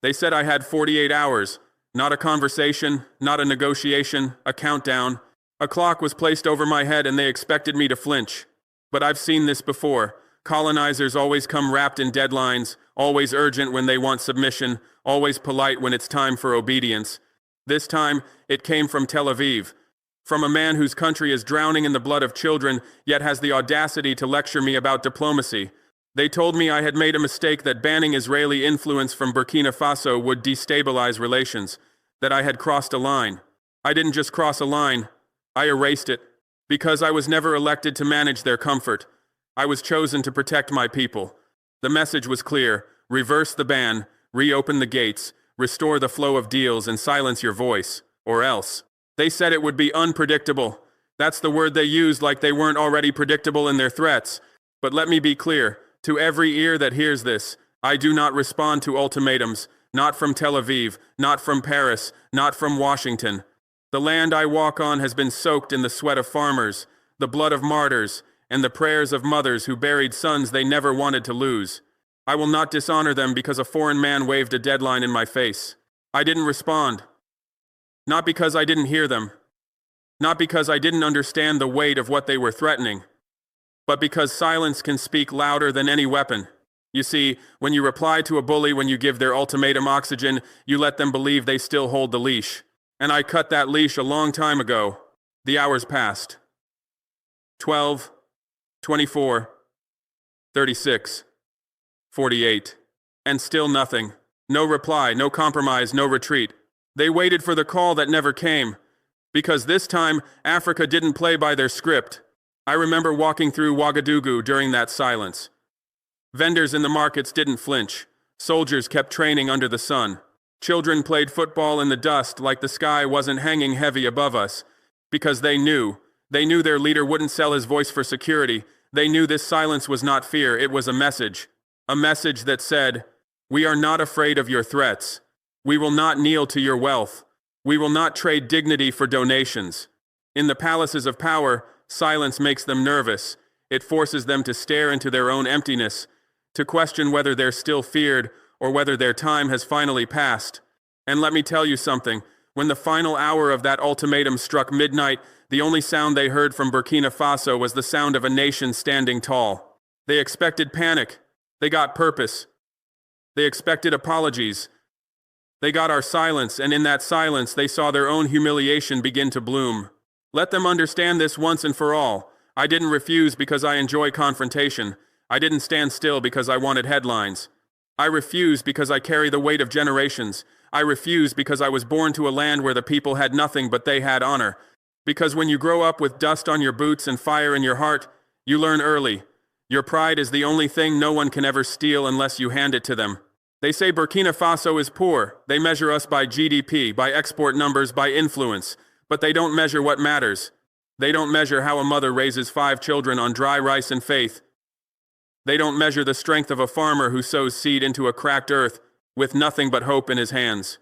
They said I had 48 hours, not a conversation, not a negotiation, a countdown. A clock was placed over my head and they expected me to flinch. But I've seen this before. Colonizers always come wrapped in deadlines, always urgent when they want submission, always polite when it's time for obedience. This time, it came from Tel Aviv, from a man whose country is drowning in the blood of children, yet has the audacity to lecture me about diplomacy. They told me I had made a mistake, that banning Israeli influence from Burkina Faso would destabilize relations, that I had crossed a line. I didn't just cross a line, I erased it, because I was never elected to manage their comfort. I was chosen to protect my people. The message was clear: reverse the ban, reopen the gates, restore the flow of deals, and silence your voice, or else. They said it would be unpredictable. That's the word they used, like they weren't already predictable in their threats. But let me be clear, to every ear that hears this, I do not respond to ultimatums, not from Tel Aviv, not from Paris, not from Washington. The land I walk on has been soaked in the sweat of farmers, the blood of martyrs, and the prayers of mothers who buried sons they never wanted to lose. I will not dishonor them because a foreign man waved a deadline in my face. I didn't respond. Not because I didn't hear them. Not because I didn't understand the weight of what they were threatening. But because silence can speak louder than any weapon. You see, when you reply to a bully, when you give their ultimatum oxygen, you let them believe they still hold the leash. And I cut that leash a long time ago. The hours passed. 12, 24, 36, 48. And still nothing. No reply, no compromise, no retreat. They waited for the call that never came. Because this time, Africa didn't play by their script. I remember walking through Ouagadougou during that silence. Vendors in the markets didn't flinch. Soldiers kept training under the sun. Children played football in the dust like the sky wasn't hanging heavy above us. Because they knew their leader wouldn't sell his voice for security. They knew this silence was not fear, it was a message. A message that said, we are not afraid of your threats. We will not kneel to your wealth. We will not trade dignity for donations. In the palaces of power, silence makes them nervous. It forces them to stare into their own emptiness, to question whether they're still feared or whether their time has finally passed. And let me tell you something, when the final hour of that ultimatum struck midnight, the only sound they heard from Burkina Faso was the sound of a nation standing tall. They expected panic. They got purpose. They expected apologies. They got our silence, and in that silence they saw their own humiliation begin to bloom. Let them understand this once and for all. I didn't refuse because I enjoy confrontation. I didn't stand still because I wanted headlines. I refused because I carry the weight of generations. I refused because I was born to a land where the people had nothing but they had honor. Because when you grow up with dust on your boots and fire in your heart, you learn early. Your pride is the only thing no one can ever steal unless you hand it to them. They say Burkina Faso is poor. They measure us by GDP, by export numbers, by influence. But they don't measure what matters. They don't measure how a mother raises 5 children on dry rice and faith. They don't measure the strength of a farmer who sows seed into a cracked earth with nothing but hope in his hands.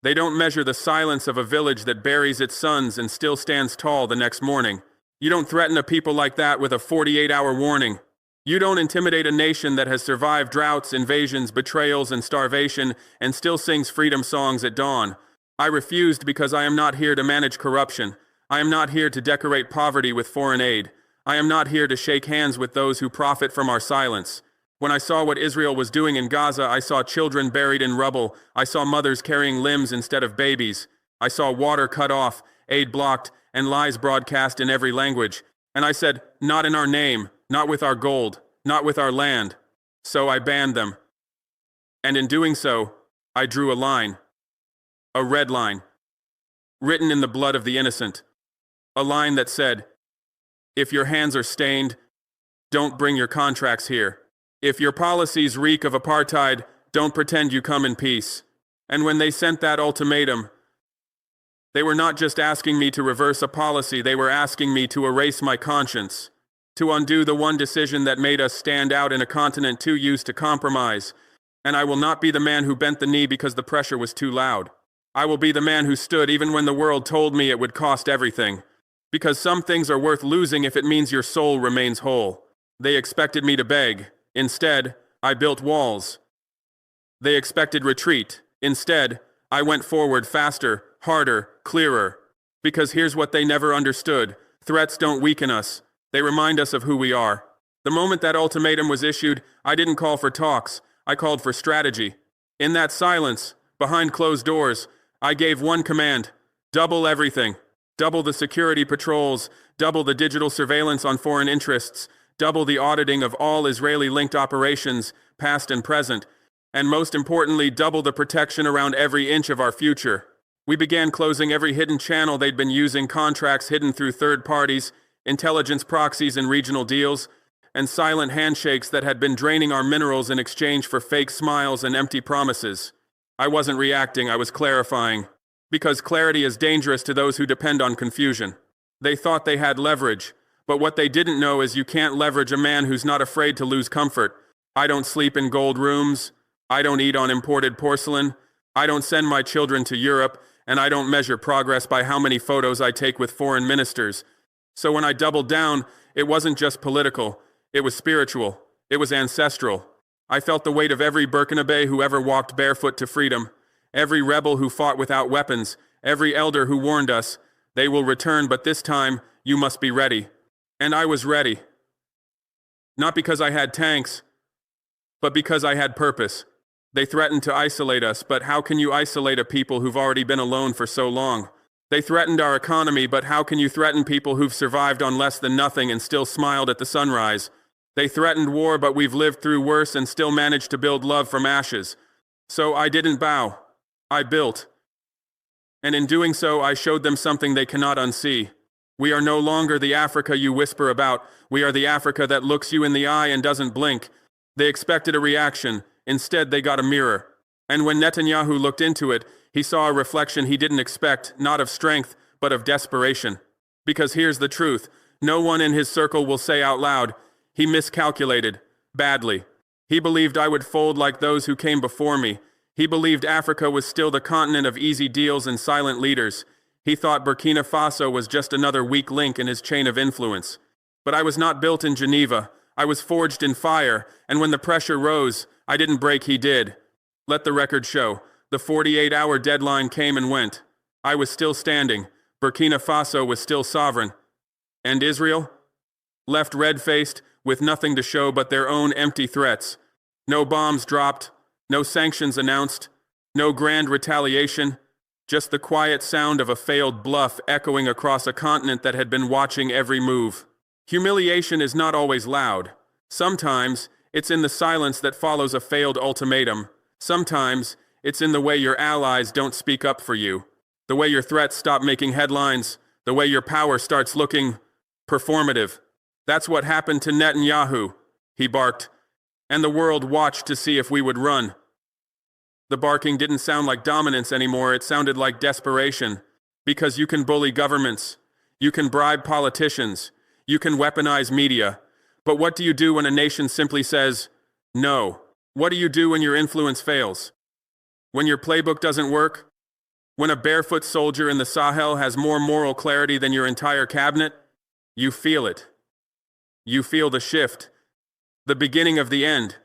They don't measure the silence of a village that buries its sons and still stands tall the next morning. You don't threaten a people like that with a 48-hour warning. You don't intimidate a nation that has survived droughts, invasions, betrayals, and starvation and still sings freedom songs at dawn. I refused because I am not here to manage corruption. I am not here to decorate poverty with foreign aid. I am not here to shake hands with those who profit from our silence. When I saw what Israel was doing in Gaza, I saw children buried in rubble. I saw mothers carrying limbs instead of babies. I saw water cut off, aid blocked, and lies broadcast in every language. And I said, not in our name, not with our gold, not with our land. So I banned them. And in doing so, I drew a line. A red line. Written in the blood of the innocent. A line that said, if your hands are stained, don't bring your contracts here. If your policies reek of apartheid, don't pretend you come in peace. And when they sent that ultimatum, they were not just asking me to reverse a policy, they were asking me to erase my conscience, to undo the one decision that made us stand out in a continent too used to compromise. And I will not be the man who bent the knee because the pressure was too loud. I will be the man who stood even when the world told me it would cost everything. Because some things are worth losing if it means your soul remains whole. They expected me to beg. Instead, I built walls. They expected retreat. Instead, I went forward faster, harder, clearer. Because here's what they never understood. Threats don't weaken us. They remind us of who we are. The moment that ultimatum was issued, I didn't call for talks. I called for strategy. In that silence, behind closed doors, I gave one command: double everything. Double the security patrols, double the digital surveillance on foreign interests, double the auditing of all Israeli-linked operations, past and present, and most importantly, double the protection around every inch of our future. We began closing every hidden channel they'd been using, contracts hidden through third parties, intelligence proxies and regional deals, and silent handshakes that had been draining our minerals in exchange for fake smiles and empty promises. I wasn't reacting, I was clarifying. Because clarity is dangerous to those who depend on confusion. They thought they had leverage, but what they didn't know is you can't leverage a man who's not afraid to lose comfort. I don't sleep in gold rooms. I don't eat on imported porcelain. I don't send my children to Europe, and I don't measure progress by how many photos I take with foreign ministers. So when I doubled down, it wasn't just political. It was spiritual. It was ancestral. I felt the weight of every Burkina Faso who ever walked barefoot to freedom, every rebel who fought without weapons, every elder who warned us, they will return, but this time, you must be ready. And I was ready. Not because I had tanks, but because I had purpose. They threatened to isolate us, but how can you isolate a people who've already been alone for so long? They threatened our economy, but how can you threaten people who've survived on less than nothing and still smiled at the sunrise? They threatened war, but we've lived through worse and still managed to build love from ashes. So I didn't bow. I built. And in doing so, I showed them something they cannot unsee. We are no longer the Africa you whisper about. We are the Africa that looks you in the eye and doesn't blink. They expected a reaction. Instead, they got a mirror. And when Netanyahu looked into it, he saw a reflection he didn't expect, not of strength, but of desperation. Because here's the truth. No one in his circle will say out loud, he miscalculated, badly. He believed I would fold like those who came before me. He believed Africa was still the continent of easy deals and silent leaders. He thought Burkina Faso was just another weak link in his chain of influence. But I was not built in Geneva. I was forged in fire, and when the pressure rose, I didn't break, he did. Let the record show. The 48-hour deadline came and went. I was still standing. Burkina Faso was still sovereign. And Israel? Left red-faced, with nothing to show but their own empty threats. No bombs dropped, no sanctions announced, no grand retaliation, just the quiet sound of a failed bluff echoing across a continent that had been watching every move. Humiliation is not always loud. Sometimes, it's in the silence that follows a failed ultimatum. Sometimes, it's in the way your allies don't speak up for you. The way your threats stop making headlines. The way your power starts looking performative. That's what happened to Netanyahu, he barked. And the world watched to see if we would run. The barking didn't sound like dominance anymore, it sounded like desperation. Because you can bully governments. You can bribe politicians. You can weaponize media. But what do you do when a nation simply says, no? What do you do when your influence fails? When your playbook doesn't work? When a barefoot soldier in the Sahel has more moral clarity than your entire cabinet? You feel it. You feel the shift. The beginning of the end.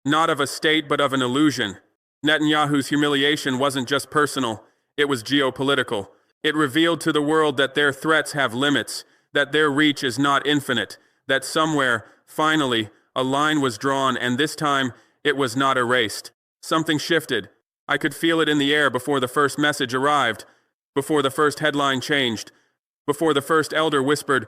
Not of a state, but of an illusion. Netanyahu's humiliation wasn't just personal, it was geopolitical. It revealed to the world that their threats have limits, that their reach is not infinite, that somewhere, finally, a line was drawn, and this time, it was not erased. Something shifted. I could feel it in the air before the first message arrived, before the first headline changed, before the first elder whispered,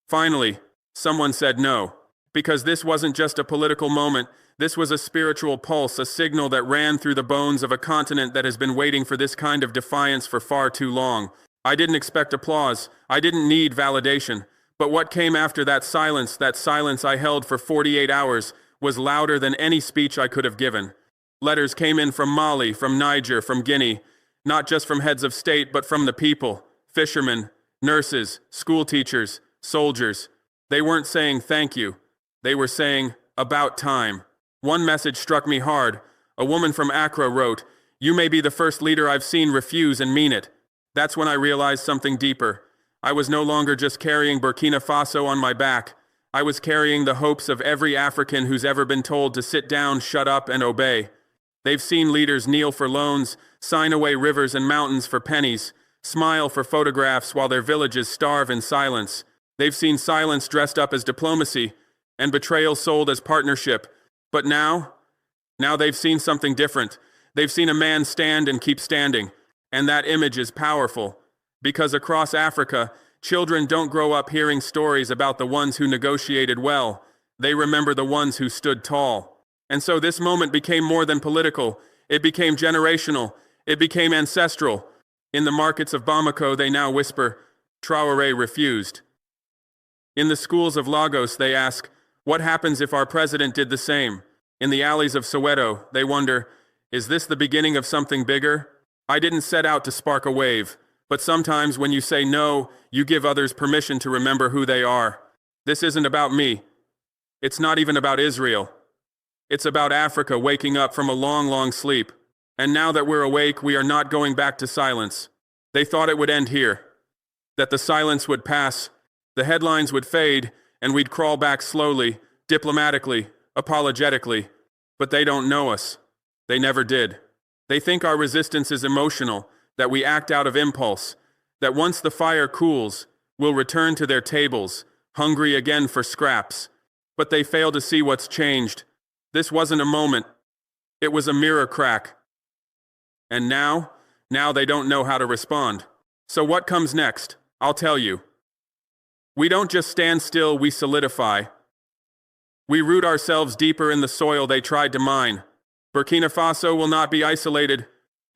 finally, someone said no. Because this wasn't just a political moment, this was a spiritual pulse, a signal that ran through the bones of a continent that has been waiting for this kind of defiance for far too long. I didn't expect applause. I didn't need validation. But what came after that silence I held for 48 hours, was louder than any speech I could have given. Letters came in from Mali, from Niger, from Guinea, not just from heads of state, but from the people, fishermen, nurses, school teachers, soldiers. They weren't saying thank you. They were saying, about time. One message struck me hard. A woman from Accra wrote, "You may be the first leader I've seen refuse and mean it." That's when I realized something deeper. I was no longer just carrying Burkina Faso on my back. I was carrying the hopes of every African who's ever been told to sit down, shut up, and obey. They've seen leaders kneel for loans, sign away rivers and mountains for pennies, smile for photographs while their villages starve in silence. They've seen silence dressed up as diplomacy and betrayal sold as partnership. But now they've seen something different. They've seen a man stand and keep standing. And that image is powerful. Because across Africa, children don't grow up hearing stories about the ones who negotiated well. They remember the ones who stood tall. And so this moment became more than political. It became generational. It became ancestral. In the markets of Bamako, they now whisper, Traore refused. In the schools of Lagos, they ask, what happens if our president did the same? In the alleys of Soweto, they wonder, is this the beginning of something bigger? I didn't set out to spark a wave, but sometimes when you say no, you give others permission to remember who they are. This isn't about me. It's not even about Israel. It's about Africa waking up from a long, long sleep. And now that we're awake, we are not going back to silence. They thought it would end here, that the silence would pass, the headlines would fade, and we'd crawl back slowly, diplomatically, apologetically. But they don't know us. They never did. They think our resistance is emotional, that we act out of impulse, that once the fire cools, we'll return to their tables, hungry again for scraps. But they fail to see what's changed. This wasn't a moment. It was a mirror crack. And now they don't know how to respond. So what comes next? I'll tell you. We don't just stand still, we solidify. We root ourselves deeper in the soil they tried to mine. Burkina Faso will not be isolated.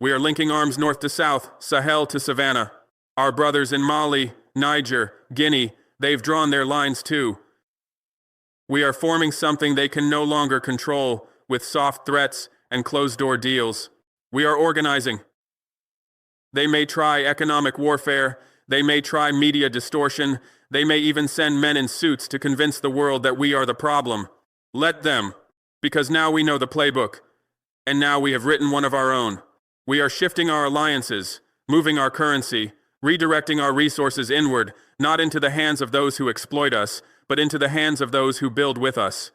We are linking arms north to south, Sahel to Savannah. Our brothers in Mali, Niger, Guinea, they've drawn their lines too. We are forming something they can no longer control with soft threats and closed-door deals. We are organizing. They may try economic warfare, they may try media distortion, they may even send men in suits to convince the world that we are the problem. Let them, because now we know the playbook, and now we have written one of our own. We are shifting our alliances, moving our currency, redirecting our resources inward, not into the hands of those who exploit us, but into the hands of those who build with us.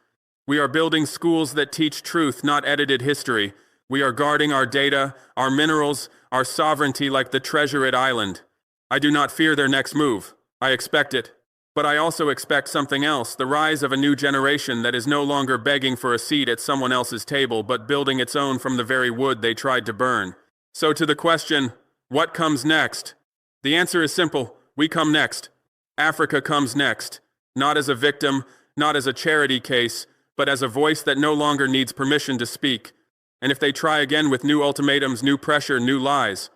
We are building schools that teach truth, not edited history. We are guarding our data, our minerals, our sovereignty like the Treasure Island. I do not fear their next move. I expect it. But I also expect something else, the rise of a new generation that is no longer begging for a seat at someone else's table, but building its own from the very wood they tried to burn. So to the question, what comes next? The answer is simple. We come next. Africa comes next. Not as a victim, not as a charity case, but as a voice that no longer needs permission to speak. And if they try again with new ultimatums, new pressure, new lies,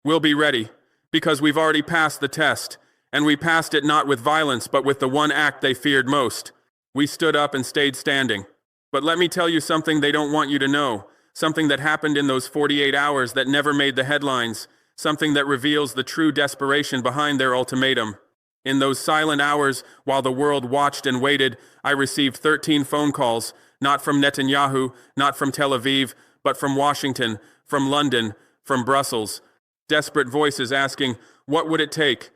we'll be ready, because we've already passed the test, and we passed it not with violence, but with the one act they feared most. We stood up and stayed standing. But let me tell you something they don't want you to know, something that happened in those 48 hours that never made the headlines, something that reveals the true desperation behind their ultimatum. In those silent hours, while the world watched and waited, I received 13 phone calls, not from Netanyahu, not from Tel Aviv, but from Washington, from London, from Brussels. Desperate voices asking, what would it take?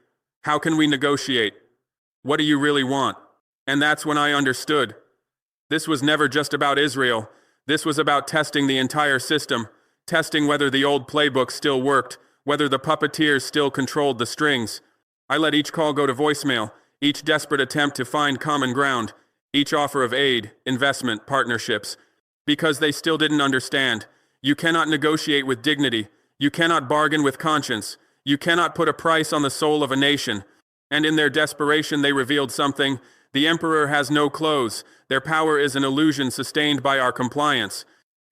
How can we negotiate? What do you really want? And that's when I understood. This was never just about Israel. This was about testing the entire system, testing whether the old playbook still worked, whether the puppeteers still controlled the strings. I let each call go to voicemail, each desperate attempt to find common ground, each offer of aid, investment, partnerships, because they still didn't understand. You cannot negotiate with dignity. You cannot bargain with conscience. You cannot put a price on the soul of a nation. And in their desperation, they revealed something. The emperor has no clothes. Their power is an illusion sustained by our compliance.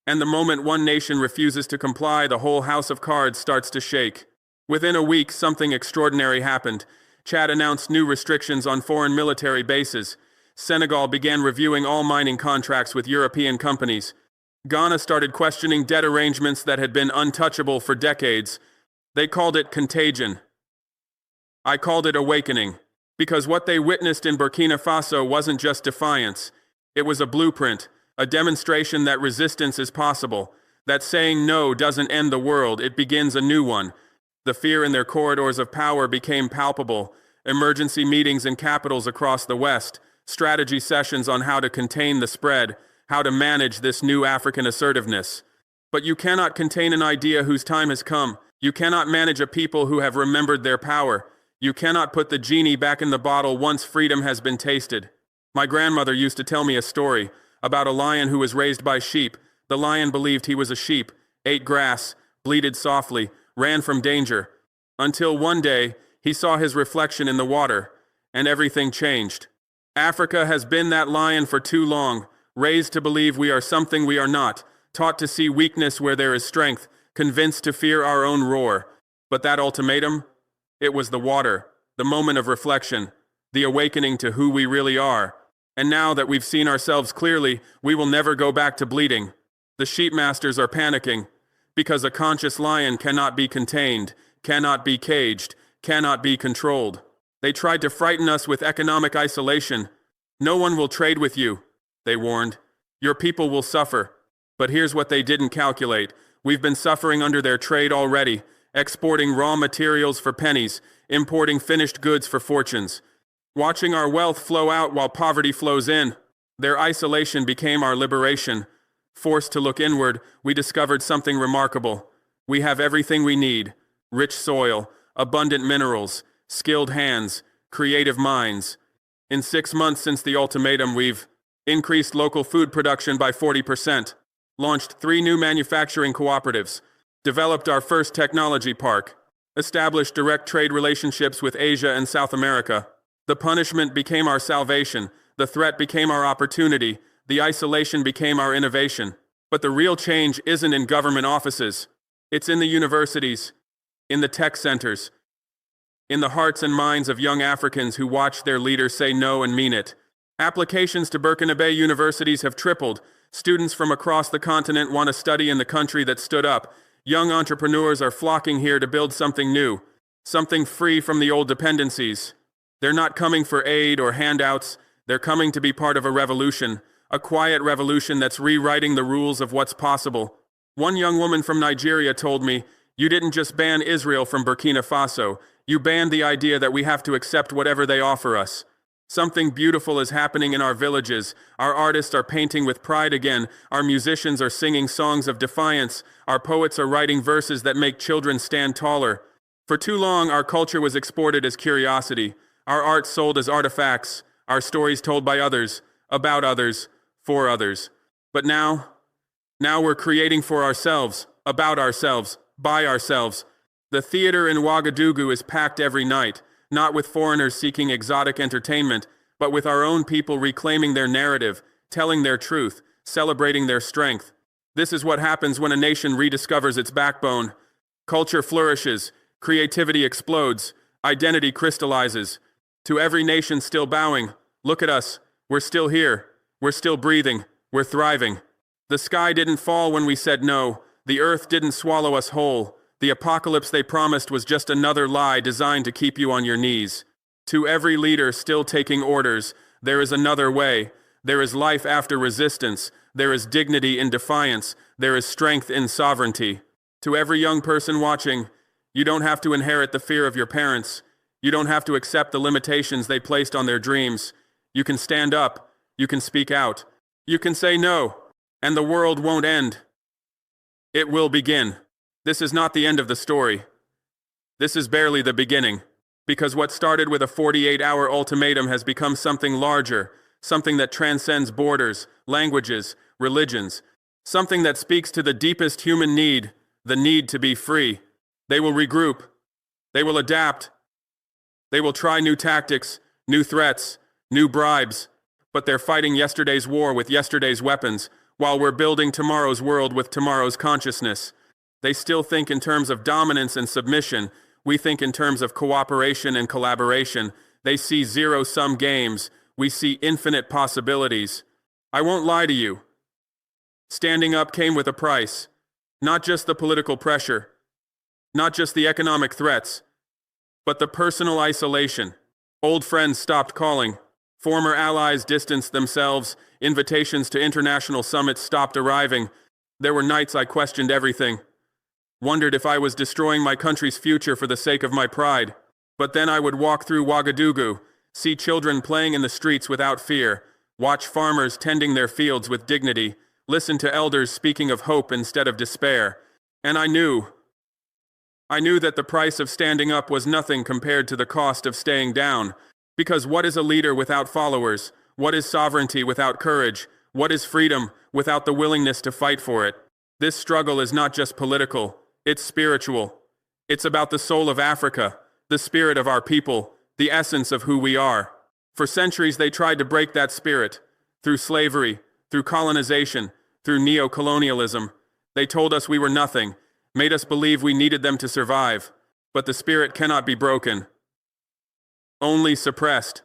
And the moment one nation refuses to comply, the whole house of cards starts to shake. Within a week, something extraordinary happened. Chad announced new restrictions on foreign military bases. Senegal began reviewing all mining contracts with European companies. Ghana started questioning debt arrangements that had been untouchable for decades. They called it contagion. I called it awakening, because what they witnessed in Burkina Faso wasn't just defiance. It was a blueprint, a demonstration that resistance is possible, that saying no doesn't end the world, it begins a new one. The fear in their corridors of power became palpable. Emergency meetings in capitals across the West, strategy sessions on how to contain the spread, how to manage this new African assertiveness. But you cannot contain an idea whose time has come. You cannot manage a people who have remembered their power. You cannot put the genie back in the bottle once freedom has been tasted. My grandmother used to tell me a story about a lion who was raised by sheep. The lion believed he was a sheep, ate grass, bleated softly, ran from danger, until one day he saw his reflection in the water, and everything changed. Africa has been that lion for too long, raised to believe we are something we are not, taught to see weakness where there is strength, convinced to fear our own roar. But that ultimatum? It was the water, the moment of reflection, the awakening to who we really are. And now that we've seen ourselves clearly, we will never go back to bleating. The sheep masters are panicking, because a conscious lion cannot be contained, cannot be caged, cannot be controlled. They tried to frighten us with economic isolation. No one will trade with you, they warned. Your people will suffer. But here's what they didn't calculate. We've been suffering under their trade already, exporting raw materials for pennies, importing finished goods for fortunes, watching our wealth flow out while poverty flows in. Their isolation became our liberation. Forced to look inward, we discovered something remarkable. We have everything we need: rich soil, abundant minerals, skilled hands, creative minds. In 6 months since the ultimatum, we've increased local food production by 40%, launched 3 new manufacturing cooperatives, developed our first technology park, established direct trade relationships with Asia and South America. The punishment became our salvation, the threat became our opportunity, the isolation became our innovation. But the real change isn't in government offices. It's in the universities, in the tech centers, in the hearts and minds of young Africans who watch their leaders say no and mean it. Applications to Burkina Faso universities have tripled. Students from across the continent want to study in the country that stood up. Young entrepreneurs are flocking here to build something new, something free from the old dependencies. They're not coming for aid or handouts. They're coming to be part of a revolution, a quiet revolution that's rewriting the rules of what's possible. One young woman from Nigeria told me, "You didn't just ban Israel from Burkina Faso. You banned the idea that we have to accept whatever they offer us." Something beautiful is happening in our villages. Our artists are painting with pride again. Our musicians are singing songs of defiance. Our poets are writing verses that make children stand taller. For too long, our culture was exported as curiosity. Our art sold as artifacts. Our stories told by others, about others, for others. But now we're creating for ourselves, about ourselves, by ourselves. The theater in Ouagadougou is packed every night, not with foreigners seeking exotic entertainment, but with our own people reclaiming their narrative, telling their truth, celebrating their strength. This is what happens when a nation rediscovers its backbone. Culture flourishes, creativity explodes, identity crystallizes. To every nation still bowing, look at us, we're still here, we're still breathing, we're thriving. The sky didn't fall when we said no, the earth didn't swallow us whole. The apocalypse they promised was just another lie designed to keep you on your knees. To every leader still taking orders, there is another way. There is life after resistance. There is dignity in defiance. There is strength in sovereignty. To every young person watching, you don't have to inherit the fear of your parents. You don't have to accept the limitations they placed on their dreams. You can stand up. You can speak out. You can say no. And the world won't end. It will begin. This is not the end of the story. This is barely the beginning, because what started with a 48-hour ultimatum has become something larger, something that transcends borders, languages, religions, something that speaks to the deepest human need, the need to be free. They will regroup. They will adapt. They will try new tactics, new threats, new bribes, but they're fighting yesterday's war with yesterday's weapons, while we're building tomorrow's world with tomorrow's consciousness. They still think in terms of dominance and submission. We think in terms of cooperation and collaboration. They see zero-sum games. We see infinite possibilities. I won't lie to you. Standing up came with a price. Not just the political pressure, not just the economic threats, but the personal isolation. Old friends stopped calling. Former allies distanced themselves. Invitations to international summits stopped arriving. There were nights I questioned everything. Wondered if I was destroying my country's future for the sake of my pride. But then I would walk through Ouagadougou, see children playing in the streets without fear, watch farmers tending their fields with dignity, listened to elders speaking of hope instead of despair, and I knew that the price of standing up was nothing compared to the cost of staying down, because what is a leader without followers? What is sovereignty without courage? What is freedom without the willingness to fight for it? This struggle is not just political, it's spiritual. It's about the soul of Africa, the spirit of our people, the essence of who we are. For centuries they tried to break that spirit, through slavery, through colonization, through neo-colonialism. They told us we were nothing, made us believe we needed them to survive. But the spirit cannot be broken, only suppressed.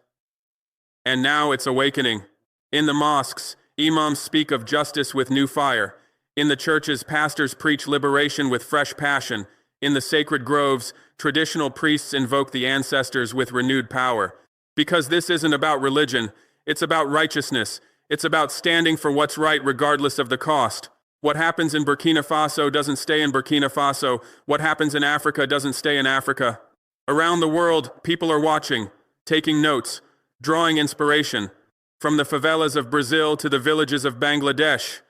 And now it's awakening. In the mosques, imams speak of justice with new fire. In the churches, pastors preach liberation with fresh passion. In the sacred groves, traditional priests invoke the ancestors with renewed power. Because this isn't about religion, it's about righteousness. It's about standing for what's right regardless of the cost. What happens in Burkina Faso doesn't stay in Burkina Faso. What happens in Africa doesn't stay in Africa. Around the world, people are watching, taking notes, drawing inspiration. From the favelas of Brazil to the villages of Bangladesh.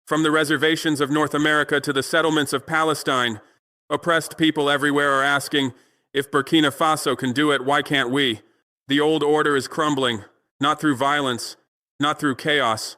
From the reservations of North America to the settlements of Palestine, oppressed people everywhere are asking, if Burkina Faso can do it, why can't we? The old order is crumbling, not through violence, not through chaos,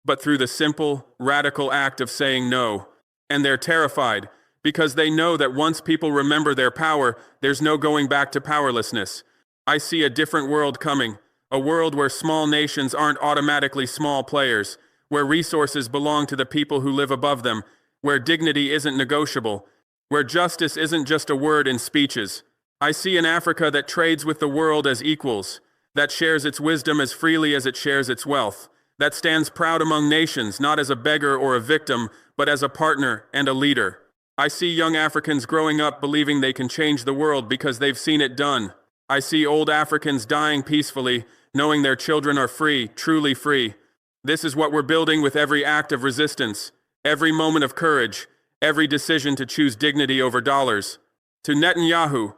but through the simple, radical act of saying no. And they're terrified, because they know that once people remember their power, there's no going back to powerlessness. I see a different world coming, a world where small nations aren't automatically small players, where resources belong to the people who live above them, where dignity isn't negotiable, where justice isn't just a word in speeches. I see an Africa that trades with the world as equals, that shares its wisdom as freely as it shares its wealth, that stands proud among nations, not as a beggar or a victim, but as a partner and a leader. I see young Africans growing up believing they can change the world because they've seen it done. I see old Africans dying peacefully, knowing their children are free, truly free. This is what we're building with every act of resistance, every moment of courage, every decision to choose dignity over dollars. To Netanyahu,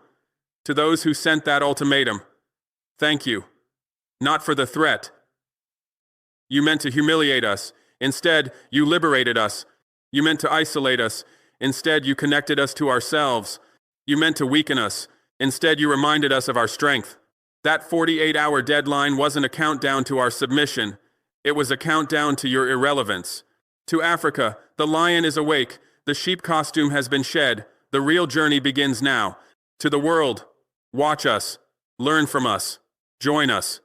to those who sent that ultimatum, thank you. Not for the threat. You meant to humiliate us. Instead, you liberated us. You meant to isolate us. Instead, you connected us to ourselves. You meant to weaken us. Instead, you reminded us of our strength. That 48-hour deadline wasn't a countdown to our submission. It was a countdown to your irrelevance. To Africa, the lion is awake. The sheep costume has been shed. The real journey begins now. To the world, watch us. Learn from us. Join us.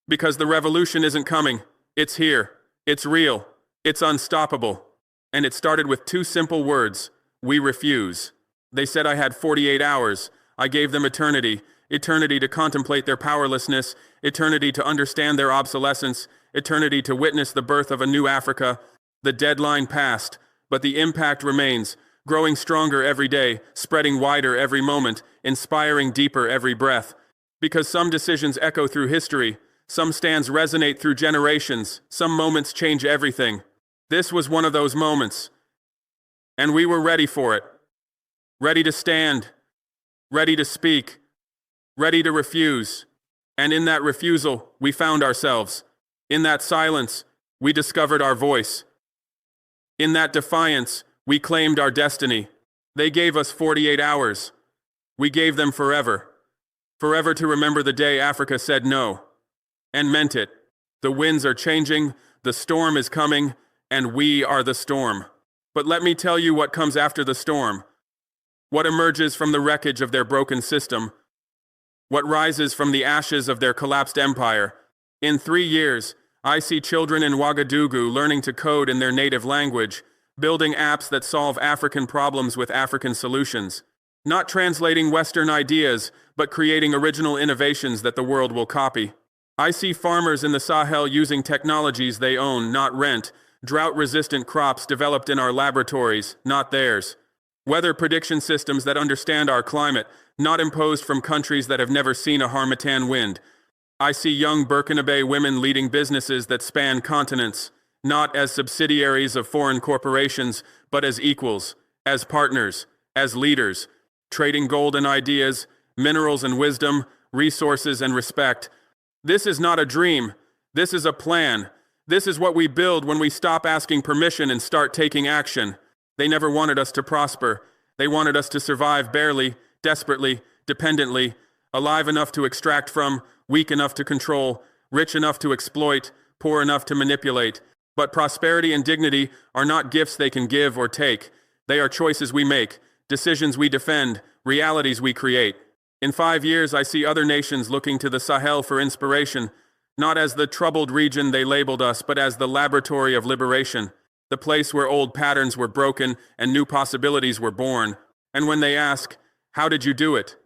Because the revolution isn't coming. It's here. It's real. It's unstoppable. And it started with two simple words. We refuse. They said I had 48 hours. I gave them eternity. Eternity to contemplate their powerlessness. Eternity to understand their obsolescence. Eternity to witness the birth of a new Africa. The deadline passed, but the impact remains, growing stronger every day, spreading wider every moment, inspiring deeper every breath. Because some decisions echo through history, some stands resonate through generations, some moments change everything. This was one of those moments. And we were ready for it. Ready to stand. Ready to speak. Ready to refuse. And in that refusal, we found ourselves. In that silence, we discovered our voice. In that defiance, we claimed our destiny. They gave us 48 hours. We gave them forever. Forever to remember the day Africa said no. And meant it. The winds are changing, the storm is coming, and we are the storm. But let me tell you what comes after the storm. What emerges from the wreckage of their broken system. What rises from the ashes of their collapsed empire. In 3 years, I see children in Ouagadougou learning to code in their native language, building apps that solve African problems with African solutions. Not translating Western ideas, but creating original innovations that the world will copy. I see farmers in the Sahel using technologies they own, not rent, drought-resistant crops developed in our laboratories, not theirs. Weather prediction systems that understand our climate, not imposed from countries that have never seen a harmattan wind. I see young Burkinabe women leading businesses that span continents, not as subsidiaries of foreign corporations, but as equals, as partners, as leaders, trading gold and ideas, minerals and wisdom, resources and respect. This is not a dream. This is a plan. This is what we build when we stop asking permission and start taking action. They never wanted us to prosper. They wanted us to survive barely, desperately, dependently, alive enough to extract from, weak enough to control, rich enough to exploit, poor enough to manipulate. But prosperity and dignity are not gifts they can give or take. They are choices we make, decisions we defend, realities we create. In 5 years, I see other nations looking to the Sahel for inspiration, not as the troubled region they labeled us, but as the laboratory of liberation, the place where old patterns were broken and new possibilities were born. And when they ask, "How did you do it?"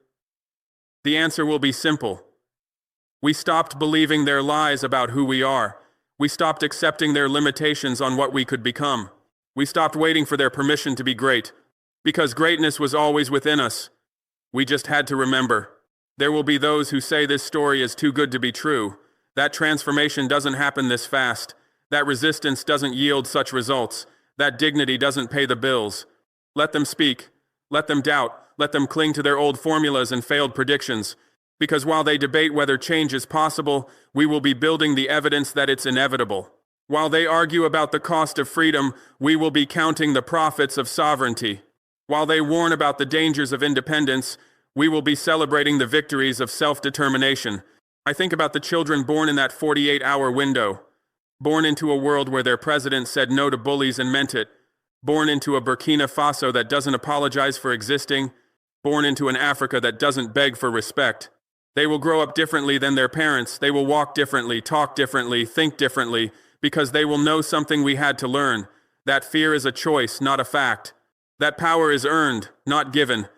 the answer will be simple. We stopped believing their lies about who we are. We stopped accepting their limitations on what we could become. We stopped waiting for their permission to be great, because greatness was always within us. We just had to remember. There will be those who say this story is too good to be true. That transformation doesn't happen this fast. That resistance doesn't yield such results. That dignity doesn't pay the bills. Let them speak. Let them doubt. Let them cling to their old formulas and failed predictions. Because while they debate whether change is possible, we will be building the evidence that it's inevitable. While they argue about the cost of freedom, we will be counting the profits of sovereignty. While they warn about the dangers of independence, we will be celebrating the victories of self-determination. I think about the children born in that 48-hour window, born into a world where their president said no to bullies and meant it, born into a Burkina Faso that doesn't apologize for existing, born into an Africa that doesn't beg for respect. They will grow up differently than their parents. They will walk differently, talk differently, think differently, because they will know something we had to learn. That fear is a choice, not a fact. That power is earned, not given.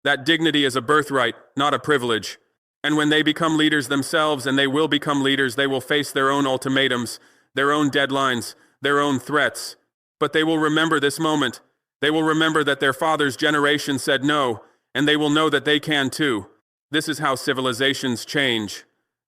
That dignity is a birthright, not a privilege. And when they become leaders themselves, and they will become leaders, they will face their own ultimatums, their own deadlines, their own threats. But they will remember this moment. They will remember that their father's generation said no, and they will know that they can too. This is how civilizations change.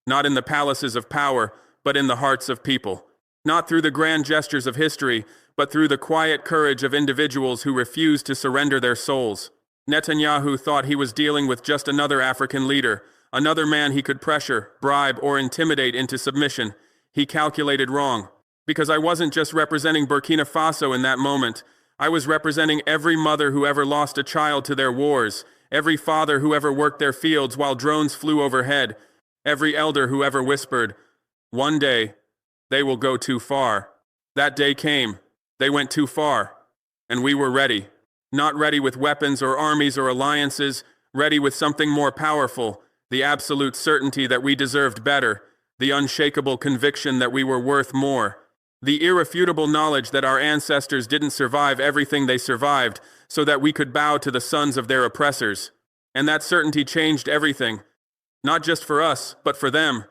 Not in the palaces of power, but in the hearts of people. Not through the grand gestures of history, but through the quiet courage of individuals who refuse to surrender their souls. Netanyahu thought he was dealing with just another African leader, another man he could pressure, bribe, or intimidate into submission. He calculated wrong. Because I wasn't just representing Burkina Faso in that moment. I was representing every mother who ever lost a child to their wars, every father who ever worked their fields while drones flew overhead, every elder who ever whispered, "One day, they will go too far." That day came. They went too far. And we were ready. Not ready with weapons or armies or alliances, ready with something more powerful, the absolute certainty that we deserved better, the unshakable conviction that we were worth more, the irrefutable knowledge that our ancestors didn't survive everything they survived so that we could bow to the sons of their oppressors. And that certainty changed everything, not just for us, but for them.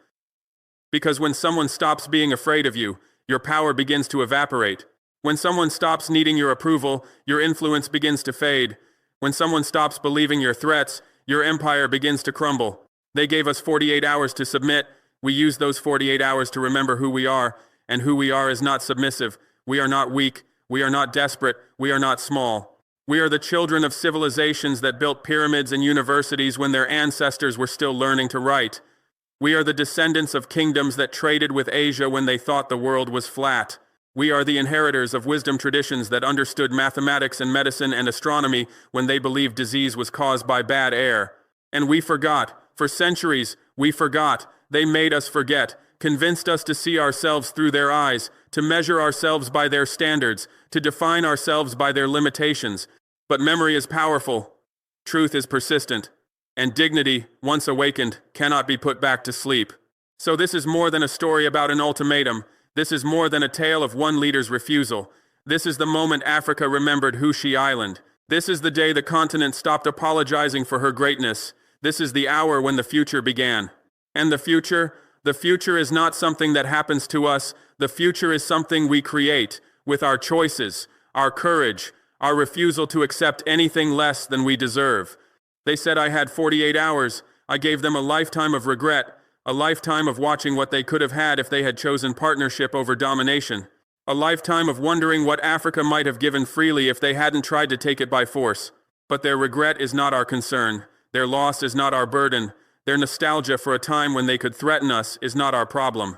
Because when someone stops being afraid of you, your power begins to evaporate. When someone stops needing your approval, your influence begins to fade. When someone stops believing your threats, your empire begins to crumble. They gave us 48 hours to submit. We used those 48 hours to remember who we are, and who we are is not submissive. We are not weak. We are not desperate. We are not small. We are the children of civilizations that built pyramids and universities when their ancestors were still learning to write. We are the descendants of kingdoms that traded with Asia when they thought the world was flat. We are the inheritors of wisdom traditions that understood mathematics and medicine and astronomy when they believed disease was caused by bad air. And we forgot. For centuries, we forgot. They made us forget, convinced us to see ourselves through their eyes, to measure ourselves by their standards, to define ourselves by their limitations. But memory is powerful. Truth is persistent. And dignity, once awakened, cannot be put back to sleep. So this is more than a story about an ultimatum. This is more than a tale of one leader's refusal. This is the moment Africa remembered Hushi Island. This is the day the continent stopped apologizing for her greatness. This is the hour when the future began. And the future is not something that happens to us. The future is something we create with our choices, our courage, our refusal to accept anything less than we deserve. They said I had 48 hours. I gave them a lifetime of regret. A lifetime of watching what they could have had if they had chosen partnership over domination. A lifetime of wondering what Africa might have given freely if they hadn't tried to take it by force. But their regret is not our concern. Their loss is not our burden. Their nostalgia for a time when they could threaten us is not our problem.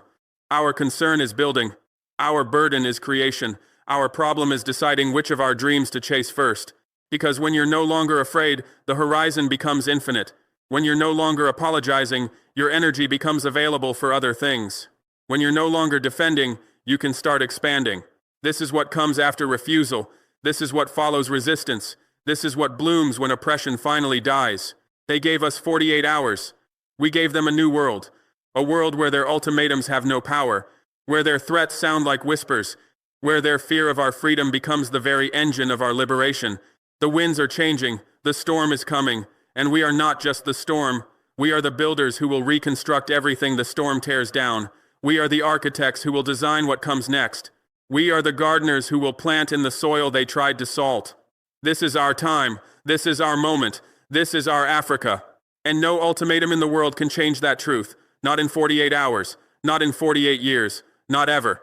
Our concern is building. Our burden is creation. Our problem is deciding which of our dreams to chase first. Because when you're no longer afraid, the horizon becomes infinite. When you're no longer apologizing, your energy becomes available for other things. When you're no longer defending, you can start expanding. This is what comes after refusal. This is what follows resistance. This is what blooms when oppression finally dies. They gave us 48 hours. We gave them a new world. A world where their ultimatums have no power, where their threats sound like whispers, where their fear of our freedom becomes the very engine of our liberation. The winds are changing, the storm is coming, and we are not just the storm. We are the builders who will reconstruct everything the storm tears down. We are the architects who will design what comes next. We are the gardeners who will plant in the soil they tried to salt. This is our time. This is our moment. This is our Africa. And no ultimatum in the world can change that truth. Not in 48 hours. Not in 48 years. Not ever.